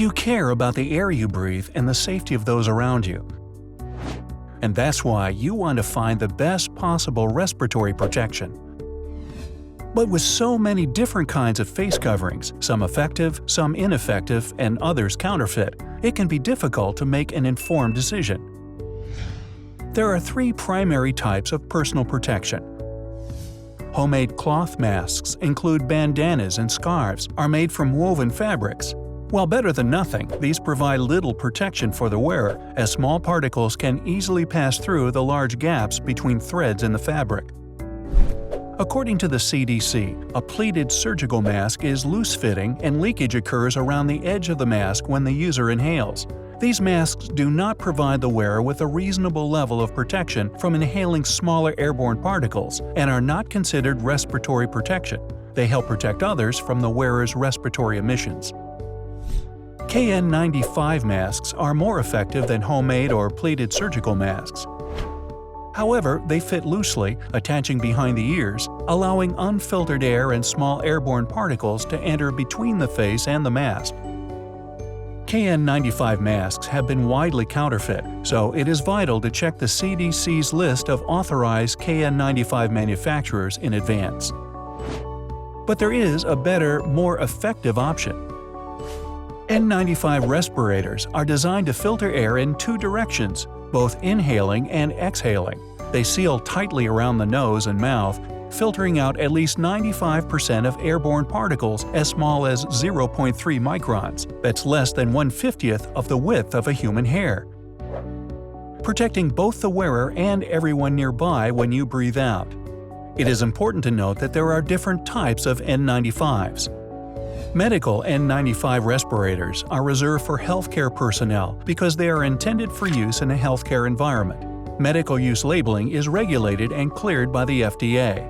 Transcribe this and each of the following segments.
You care about the air you breathe and the safety of those around you. And that's why you want to find the best possible respiratory protection. But with so many different kinds of face coverings, some effective, some ineffective, and others counterfeit, it can be difficult to make an informed decision. There are three primary types of personal protection. Homemade cloth masks include bandanas and scarves, are made from woven fabrics. While better than nothing, these provide little protection for the wearer, as small particles can easily pass through the large gaps between threads in the fabric. According to the CDC, a pleated surgical mask is loose-fitting and leakage occurs around the edge of the mask when the user inhales. These masks do not provide the wearer with a reasonable level of protection from inhaling smaller airborne particles and are not considered respiratory protection. They help protect others from the wearer's respiratory emissions. KN95 masks are more effective than homemade or pleated surgical masks. However, they fit loosely, attaching behind the ears, allowing unfiltered air and small airborne particles to enter between the face and the mask. KN95 masks have been widely counterfeit, so it is vital to check the CDC's list of authorized KN95 manufacturers in advance. But there is a better, more effective option. N95 respirators are designed to filter air in two directions, both inhaling and exhaling. They seal tightly around the nose and mouth, filtering out at least 95% of airborne particles as small as 0.3 microns. That's less than 1/50th of the width of a human hair, protecting both the wearer and everyone nearby when you breathe out. It is important to note that there are different types of N95s. Medical N95 respirators are reserved for healthcare personnel because they are intended for use in a healthcare environment. Medical use labeling is regulated and cleared by the FDA.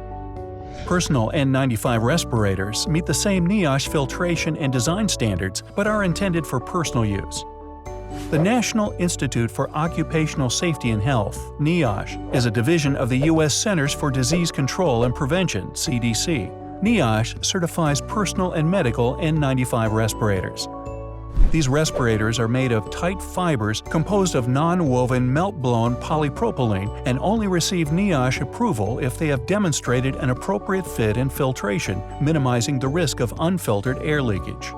Personal N95 respirators meet the same Niosh filtration and design standards but are intended for personal use. The National Institute for Occupational Safety and Health, Niosh, is a division of the U.S. Centers for Disease Control and Prevention, CDC. Niosh certifies personal and medical N95 respirators. These respirators are made of tight fibers composed of non-woven melt-blown polypropylene and only receive Niosh approval if they have demonstrated an appropriate fit and filtration, minimizing the risk of unfiltered air leakage.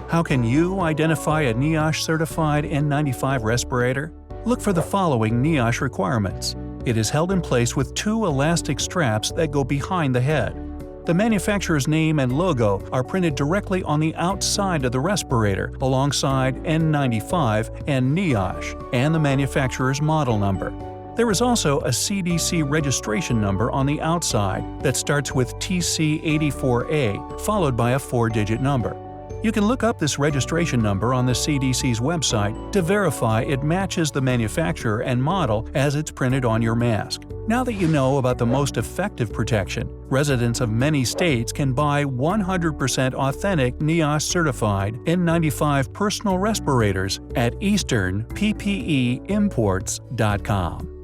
How can you identify a Niosh-certified N95 respirator? Look for the following Niosh requirements. It is held in place with two elastic straps that go behind the head. The manufacturer's name and logo are printed directly on the outside of the respirator alongside N95 and Niosh and the manufacturer's model number. There is also a CDC registration number on the outside that starts with TC84A followed by a 4-digit number. You can look up this registration number on the CDC's website to verify it matches the manufacturer and model as it's printed on your mask. Now that you know about the most effective protection, residents of many states can buy 100% authentic Niosh-certified N95 personal respirators at EasternPPEimports.com.